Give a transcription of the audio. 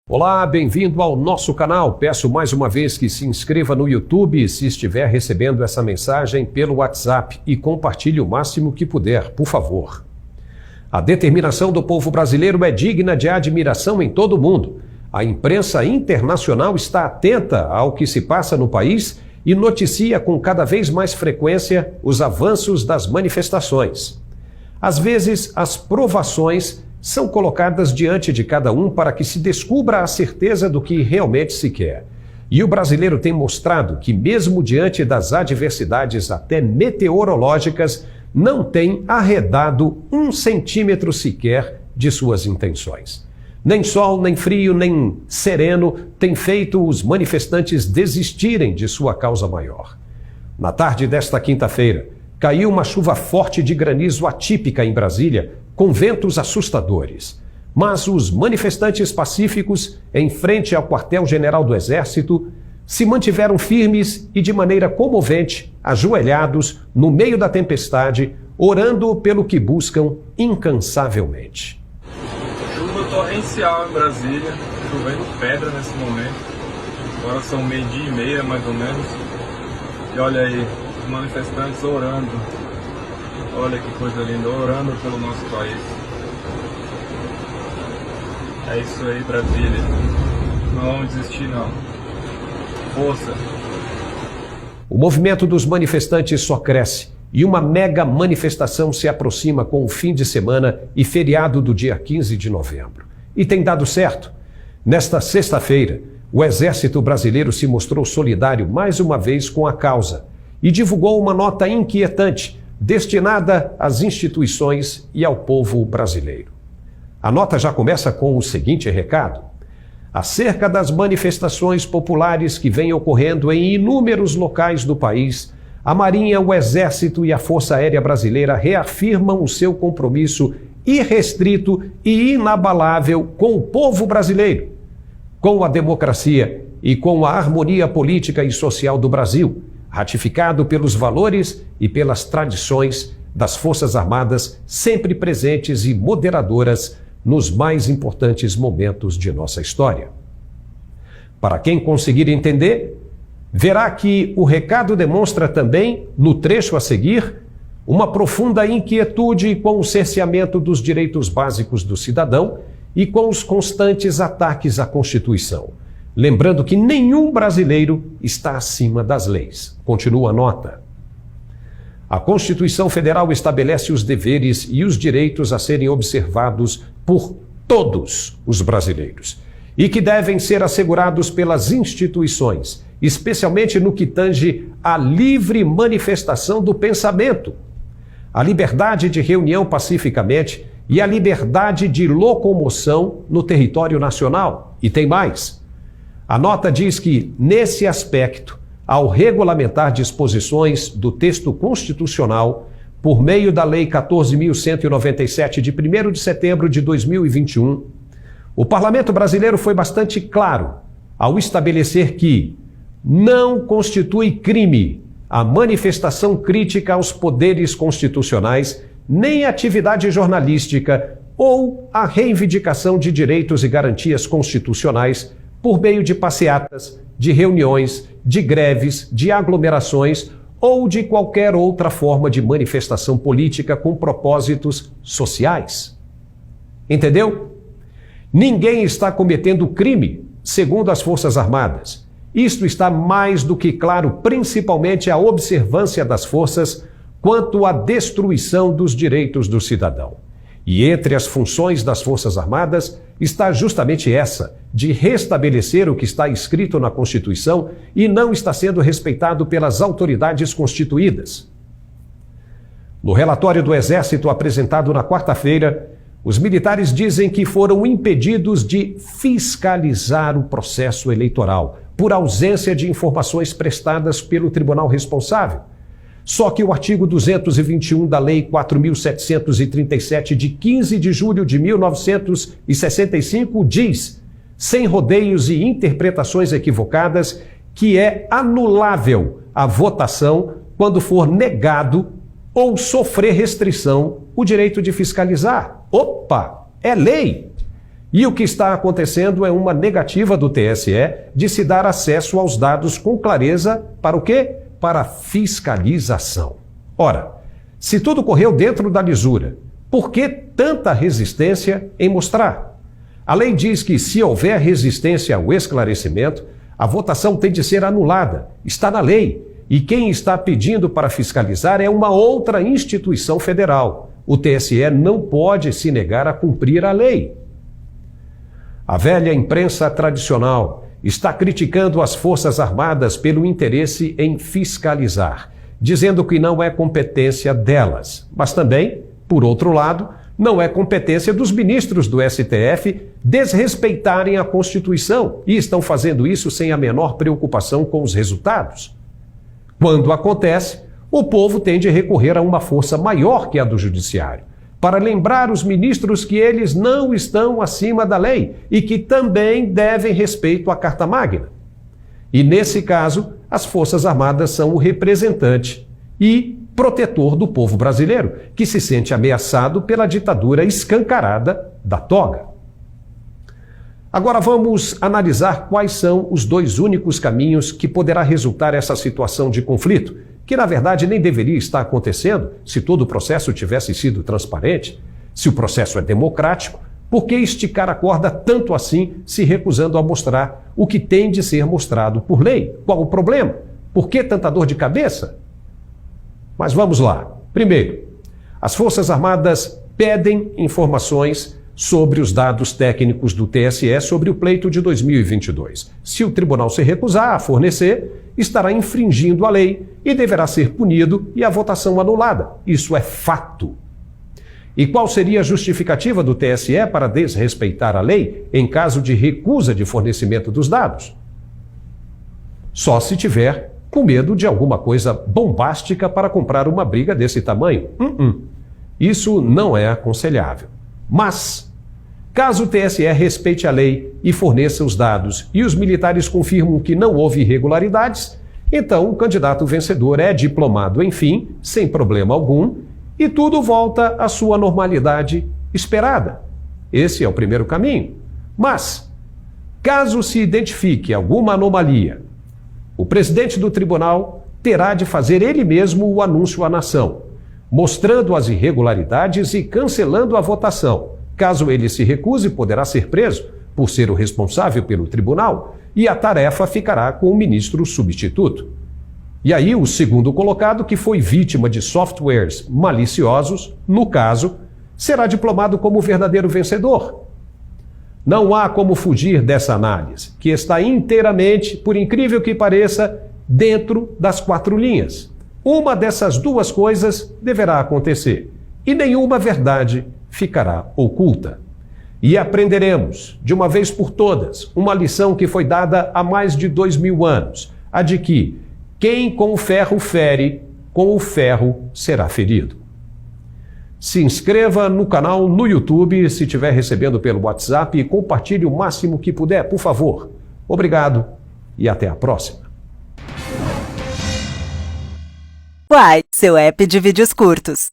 Olá, bem-vindo ao nosso canal. Peço mais uma vez que se inscreva no YouTube se estiver recebendo essa mensagem pelo WhatsApp e compartilhe o máximo que puder, por favor. A determinação do povo brasileiro é digna de admiração em todo o mundo. A imprensa internacional está atenta ao que se passa no país e noticia com cada vez mais frequência os avanços das manifestações. Às vezes, as provações são colocadas diante de cada um para que se descubra a certeza do que realmente se quer. E o brasileiro tem mostrado que, mesmo diante das adversidades até meteorológicas, não tem arredado 1 centímetro sequer de suas intenções. Nem sol, nem frio, nem sereno tem feito os manifestantes desistirem de sua causa maior. Na tarde desta quinta-feira, caiu uma chuva forte de granizo atípica em Brasília, com ventos assustadores. Mas os manifestantes pacíficos, em frente ao quartel-general do Exército, se mantiveram firmes e de maneira comovente, ajoelhados no meio da tempestade, orando pelo que buscam incansavelmente. Chuva torrencial em Brasília, chovendo pedra nesse momento. Agora são 12h30 mais ou menos. E olha aí, os manifestantes orando. Olha que coisa linda, orando pelo nosso país. É isso aí, Brasília. Não vamos desistir, não. Força. O movimento dos manifestantes só cresce e uma mega manifestação se aproxima com o fim de semana e feriado do dia 15 de novembro. E tem dado certo. Nesta sexta-feira, o Exército Brasileiro se mostrou solidário mais uma vez com a causa e divulgou uma nota inquietante destinada às instituições e ao povo brasileiro. A nota já começa com o seguinte recado: acerca das manifestações populares que vêm ocorrendo em inúmeros locais do país, a Marinha, o Exército e a Força Aérea Brasileira reafirmam o seu compromisso irrestrito e inabalável com o povo brasileiro, com a democracia e com a harmonia política e social do Brasil, ratificado pelos valores e pelas tradições das Forças Armadas, sempre presentes e moderadoras nos mais importantes momentos de nossa história. Para quem conseguir entender, verá que o recado demonstra também, no trecho a seguir, uma profunda inquietude com o cerceamento dos direitos básicos do cidadão e com os constantes ataques à Constituição. Lembrando que nenhum brasileiro está acima das leis. Continua a nota. A Constituição Federal estabelece os deveres e os direitos a serem observados por todos os brasileiros e que devem ser assegurados pelas instituições, especialmente no que tange à livre manifestação do pensamento, a liberdade de reunião pacificamente e a liberdade de locomoção no território nacional. E tem mais. A nota diz que, nesse aspecto, ao regulamentar disposições do texto constitucional, por meio da Lei 14.197, de 1º de setembro de 2021, o Parlamento brasileiro foi bastante claro ao estabelecer que não constitui crime a manifestação crítica aos poderes constitucionais, nem atividade jornalística ou a reivindicação de direitos e garantias constitucionais por meio de passeatas, de reuniões, de greves, de aglomerações ou de qualquer outra forma de manifestação política com propósitos sociais. Entendeu? Ninguém está cometendo crime, segundo as Forças Armadas. Isto está mais do que claro, principalmente a observância das forças quanto à destruição dos direitos do cidadão. E entre as funções das Forças Armadas está justamente essa, de restabelecer o que está escrito na Constituição e não está sendo respeitado pelas autoridades constituídas. No relatório do Exército apresentado na quarta-feira, os militares dizem que foram impedidos de fiscalizar o processo eleitoral por ausência de informações prestadas pelo tribunal responsável. Só que o artigo 221 da Lei 4.737, de 15 de julho de 1965, diz, sem rodeios e interpretações equivocadas, que é anulável a votação quando for negado ou sofrer restrição o direito de fiscalizar. Opa, é lei! E o que está acontecendo é uma negativa do TSE de se dar acesso aos dados com clareza para o quê? Para fiscalização. Ora, se tudo correu dentro da lisura, por que tanta resistência em mostrar? A lei diz que se houver resistência ao esclarecimento, a votação tem de ser anulada. Está na lei. E quem está pedindo para fiscalizar é uma outra instituição federal. O TSE não pode se negar a cumprir a lei. A velha imprensa tradicional está criticando as Forças Armadas pelo interesse em fiscalizar, dizendo que não é competência delas. Mas também, por outro lado, não é competência dos ministros do STF desrespeitarem a Constituição e estão fazendo isso sem a menor preocupação com os resultados. Quando acontece, o povo tem de recorrer a uma força maior que a do Judiciário, para lembrar os ministros que eles não estão acima da lei e que também devem respeito à Carta Magna. E, nesse caso, as Forças Armadas são o representante e protetor do povo brasileiro, que se sente ameaçado pela ditadura escancarada da toga. Agora vamos analisar quais são os dois únicos caminhos que poderá resultar essa situação de conflito, que na verdade nem deveria estar acontecendo se todo o processo tivesse sido transparente. Se o processo é democrático, por que esticar a corda tanto assim, se recusando a mostrar o que tem de ser mostrado por lei? Qual o problema? Por que tanta dor de cabeça? Mas vamos lá. Primeiro, as Forças Armadas pedem informações sobre os dados técnicos do TSE sobre o pleito de 2022. Se o tribunal se recusar a fornecer, estará infringindo a lei e deverá ser punido e a votação anulada. Isso é fato. E qual seria a justificativa do TSE para desrespeitar a lei em caso de recusa de fornecimento dos dados? Só se tiver com medo de alguma coisa bombástica para comprar uma briga desse tamanho. Isso não é aconselhável. Mas, caso o TSE respeite a lei e forneça os dados e os militares confirmam que não houve irregularidades, então o candidato vencedor é diplomado, enfim, sem problema algum, e tudo volta à sua normalidade esperada. Esse é o primeiro caminho. Mas, caso se identifique alguma anomalia, o presidente do tribunal terá de fazer ele mesmo o anúncio à nação, mostrando as irregularidades e cancelando a votação. Caso ele se recuse, poderá ser preso por ser o responsável pelo tribunal e a tarefa ficará com o ministro substituto. E aí o segundo colocado, que foi vítima de softwares maliciosos, no caso, será diplomado como o verdadeiro vencedor. Não há como fugir dessa análise, que está inteiramente, por incrível que pareça, dentro das 4 linhas. Uma dessas duas coisas deverá acontecer e nenhuma verdade ficará oculta. E aprenderemos, de uma vez por todas, uma lição que foi dada há mais de 2000 anos, a de que quem com o ferro fere, com o ferro será ferido. Se inscreva no canal no YouTube, se estiver recebendo pelo WhatsApp, e compartilhe o máximo que puder, por favor. Obrigado e até a próxima. Uai, seu app de vídeos curtos.